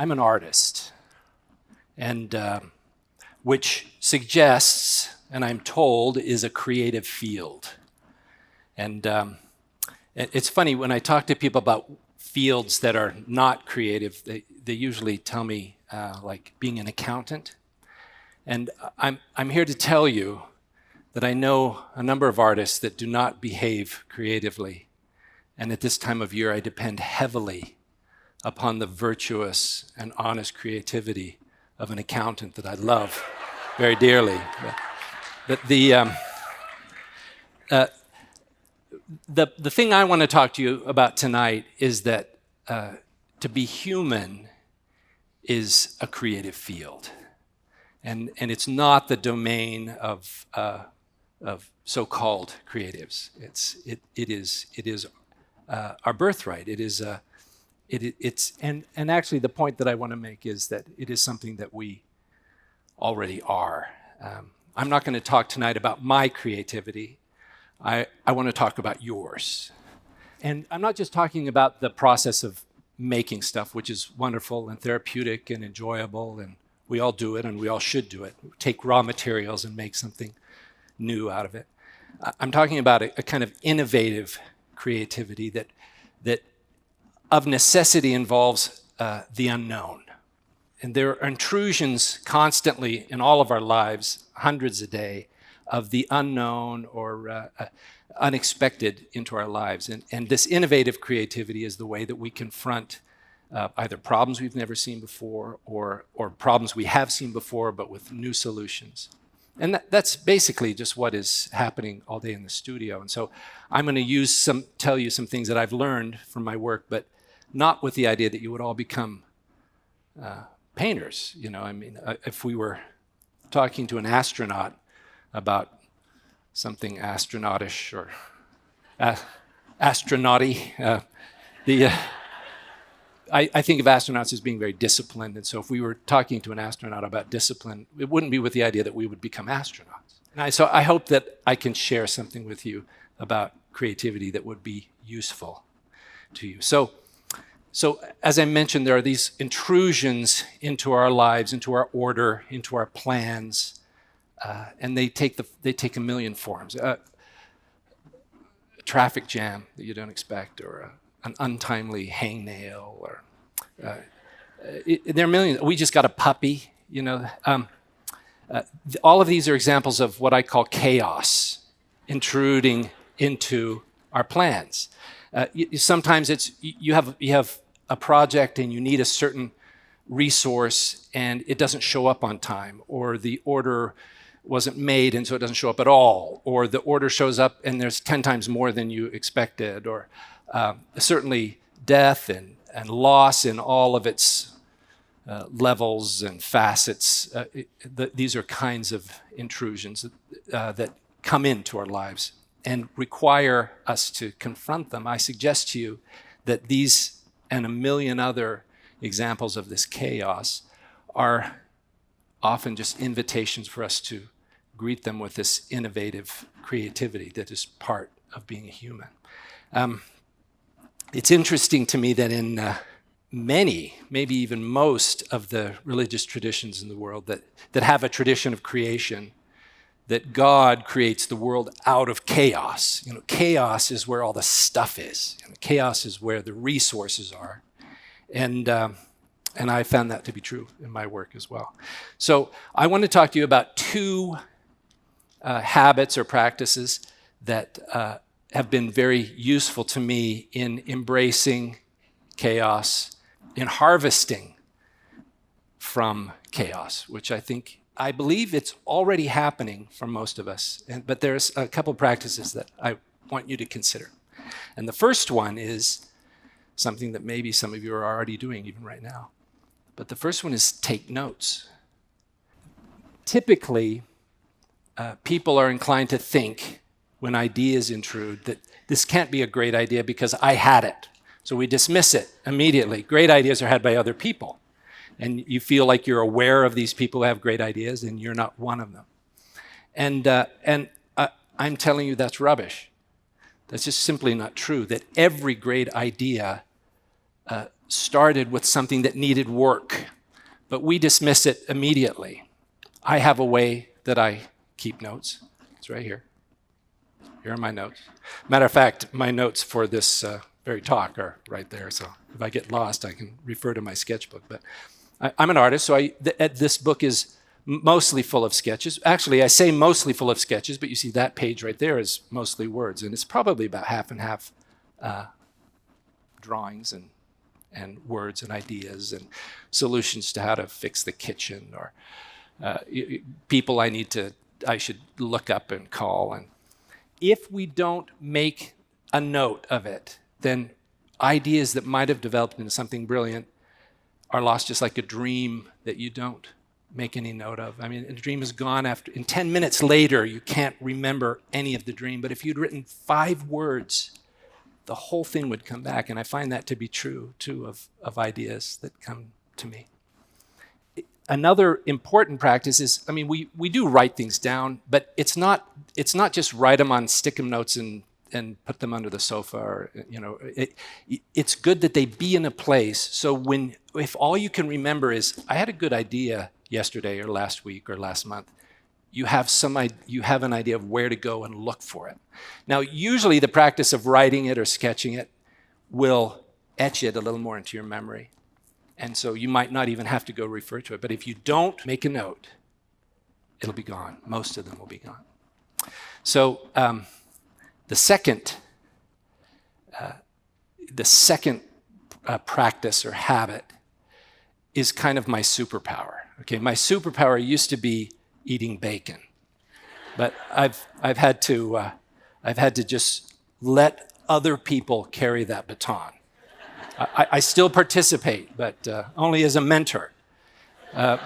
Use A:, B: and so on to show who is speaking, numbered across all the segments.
A: I'm an artist, and which suggests, and I'm told, is a creative field. And it's funny, when I talk to people about fields that are not creative, they usually tell me, like being an accountant. And I'm here to tell you that I know a number of artists that do not behave creatively. And at this time of year, I depend heavily upon the virtuous and honest creativity of an accountant that I love very dearly. But the thing I want to talk to you about tonight is that to be human is a creative field. And it's not the domain of so-called creatives. It is our birthright. And actually the point that I want to make is that it is something that we already are. I'm not going to talk tonight about my creativity. I want to talk about yours. And I'm not just talking about the process of making stuff, which is wonderful and therapeutic and enjoyable, and we all do it and we all should do it. Take raw materials and make something new out of it. I'm talking about a kind of innovative creativity that of necessity involves the unknown. And there are intrusions constantly in all of our lives, hundreds a day, of the unknown or unexpected into our lives. And this innovative creativity is the way that we confront either problems we've never seen before or problems we have seen before but with new solutions. And that's basically just what is happening all day in the studio. And so I'm going to tell you some things that I've learned from my work, but not with the idea that you would all become painters. You know, I mean, if we were talking to an astronaut about something astronautish or astronauty, I think of astronauts as being very disciplined, and so if we were talking to an astronaut about discipline, it wouldn't be with the idea that we would become astronauts. And so I hope that I can share something with you about creativity that would be useful to you. So as I mentioned, there are these intrusions into our lives, into our order, into our plans, and they take a million forms. A traffic jam that you don't expect, or an untimely hangnail, or there are millions. We just got a puppy, you know. All of these are examples of what I call chaos intruding into our plans. Sometimes it's you have a project and you need a certain resource and it doesn't show up on time, or the order wasn't made and so it doesn't show up at all, or the order shows up and there's 10 times more than you expected, or certainly death and loss in all of its levels and facets. These are kinds of intrusions that come into our lives and require us to confront them. I suggest to you that these and a million other examples of this chaos are often just invitations for us to greet them with this innovative creativity that is part of being a human. It's interesting to me that in many, maybe even most of the religious traditions in the world that have a tradition of creation, that God creates the world out of chaos. You know, chaos is where all the stuff is. You know, chaos is where the resources are. And I found that to be true in my work as well. So I want to talk to you about two habits or practices that have been very useful to me in embracing chaos, in harvesting from chaos, which I believe it's already happening for most of us. But there's a couple of practices that I want you to consider. And the first one is something that maybe some of you are already doing even right now. But the first one is take notes. Typically, people are inclined to think when ideas intrude that this can't be a great idea because I had it. So we dismiss it immediately. Great ideas are had by other people. And you feel like you're aware of these people who have great ideas and you're not one of them. And I'm telling you that's rubbish. That's just simply not true, that every great idea started with something that needed work, but we dismiss it immediately. I have a way that I keep notes. It's right here. Here are my notes. Matter of fact, my notes for this very talk are right there. So if I get lost, I can refer to my sketchbook. But I'm an artist, so this book is mostly full of sketches. Actually, I say mostly full of sketches, but you see that page right there is mostly words. And it's probably about half and half drawings and words and ideas and solutions to how to fix the kitchen or people I should look up and call. And if we don't make a note of it, then ideas that might have developed into something brilliant are lost, just like a dream that you don't make any note of. I mean, a dream is gone in 10 minutes later, you can't remember any of the dream. But if you'd written 5 words, the whole thing would come back. And I find that to be true, too, of ideas that come to me. Another important practice is, I mean, we do write things down, but it's not just write them on stick-em notes and put them under the sofa. Or, it's good that they be in a place. So if all you can remember is, I had a good idea yesterday or last week or last month, you have an idea of where to go and look for it. Now, usually the practice of writing it or sketching it will etch it a little more into your memory. And so you might not even have to go refer to it. But if you don't make a note, it'll be gone. Most of them will be gone. So the second practice or habit is kind of my superpower. Okay, my superpower used to be eating bacon, but I've had to just let other people carry that baton. I still participate, but only as a mentor. That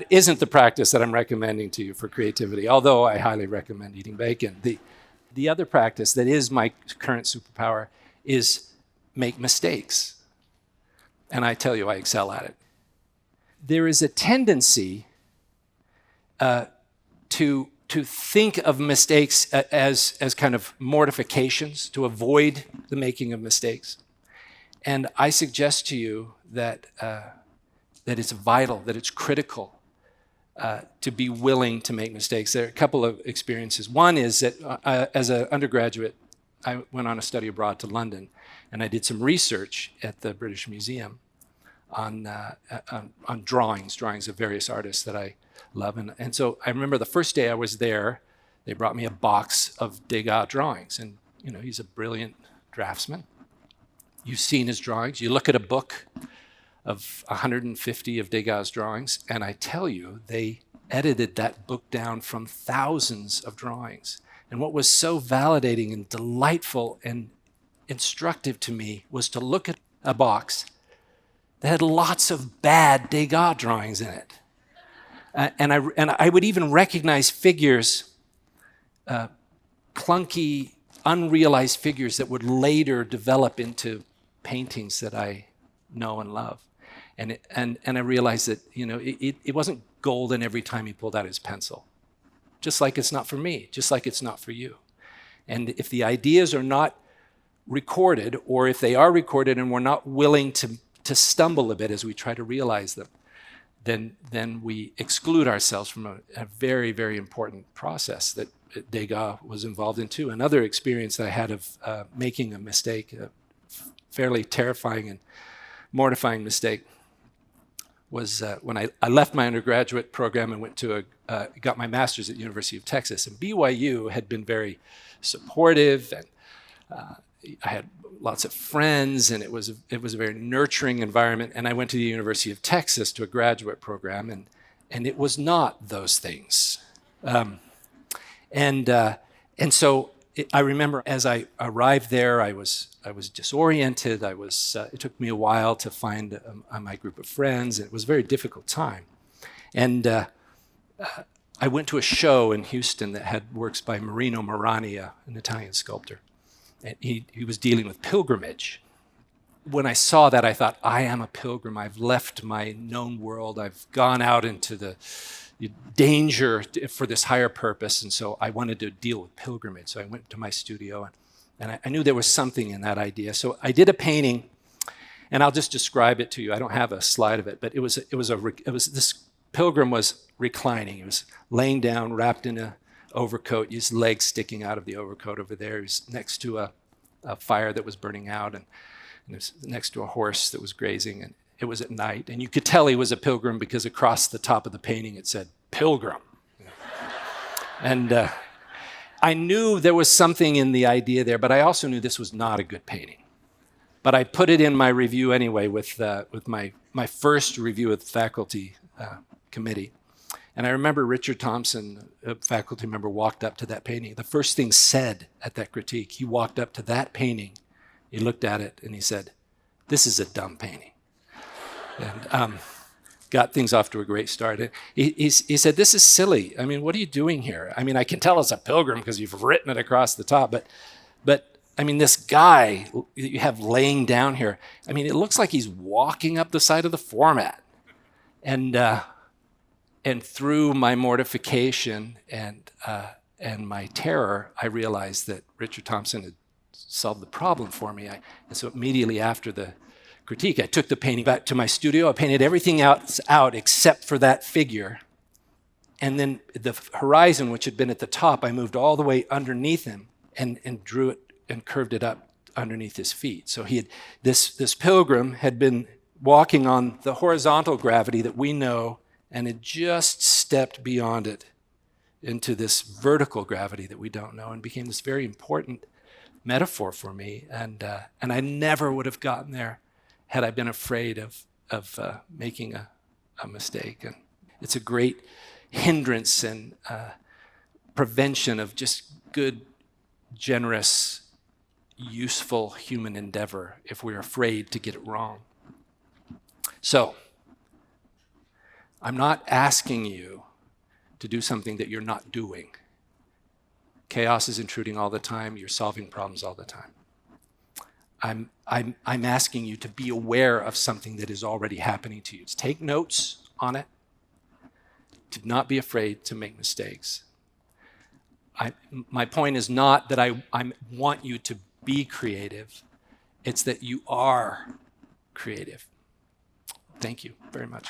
A: isn't the practice that I'm recommending to you for creativity, although I highly recommend eating bacon. The other practice that is my current superpower is make mistakes. And I tell you, I excel at it. There is a tendency to think of mistakes as kind of mortifications, to avoid the making of mistakes. And I suggest to you that it's vital, that it's critical to be willing to make mistakes. There are a couple of experiences. One is that as an undergraduate, I went on a study abroad to London, and I did some research at the British Museum on drawings of various artists that I love. And so I remember the first day I was there, they brought me a box of Degas drawings. And, he's a brilliant draftsman. You've seen his drawings. You look at a book of 150 of Degas' drawings, and I tell you, they edited that book down from thousands of drawings. And what was so validating and delightful and instructive to me was to look at a box that had lots of bad Degas drawings in it. And I would even recognize figures, clunky, unrealized figures that would later develop into paintings that I know and love. And I realized that, it wasn't golden every time he pulled out his pencil. Just like it's not for me, just like it's not for you. And if the ideas are not recorded, or if they are recorded and we're not willing to stumble a bit as we try to realize them, then we exclude ourselves from a very, very important process that Degas was involved in too. Another experience that I had of making a mistake, a fairly terrifying and mortifying mistake, was when I left my undergraduate program and went to got my master's at the University of Texas. And BYU had been very supportive, and I had lots of friends, and it was a very nurturing environment. And I went to the University of Texas to a graduate program, and it was not those things. And so I remember as I arrived there, I was disoriented. It took me a while to find my group of friends, and it was a very difficult time. And I went to a show in Houston that had works by Marino Morani, an Italian sculptor. And he was dealing with pilgrimage. When I saw that, I thought, I am a pilgrim. I've left my known world. I've gone out into the danger for this higher purpose. And so I wanted to deal with pilgrimage. So I went to my studio And I knew there was something in that idea. So I did a painting, and I'll just describe it to you. I don't have a slide of it, but this pilgrim was reclining. He was laying down, wrapped in a overcoat, his legs sticking out of the overcoat over there. He was next to a fire that was burning out, and he was next to a horse that was grazing, and it was at night. And you could tell he was a pilgrim because across the top of the painting it said, "Pilgrim." And I knew there was something in the idea there, but I also knew this was not a good painting. But I put it in my review anyway with my first review with the faculty committee. And I remember Richard Thompson, a faculty member, walked up to that painting. The first thing said at that critique, he walked up to that painting, he looked at it, and he said, "This is a dumb painting." And got things off to a great start. He said, "This is silly. I mean, what are you doing here? I mean, I can tell it's a pilgrim because you've written it across the top, but I mean, this guy you have laying down here, I mean, it looks like he's walking up the side of the format." And through my mortification and my terror, I realized that Richard Thompson had solved the problem for me. And so immediately after the critique, I took the painting back to my studio. I painted everything out except for that figure. And then the horizon, which had been at the top, I moved all the way underneath him and drew it and curved it up underneath his feet. So this pilgrim had been walking on the horizontal gravity that we know, and had just stepped beyond it into this vertical gravity that we don't know, and became this very important metaphor for me. And I never would have gotten there had I been afraid of making a mistake. And it's a great hindrance and prevention of just good, generous, useful human endeavor if we're afraid to get it wrong. So, I'm not asking you to do something that you're not doing. Chaos is intruding all the time. You're solving problems all the time. I'm asking you to be aware of something that is already happening to you. To take notes on it. To not be afraid to make mistakes. My point is not that I want you to be creative. It's that you are creative. Thank you very much.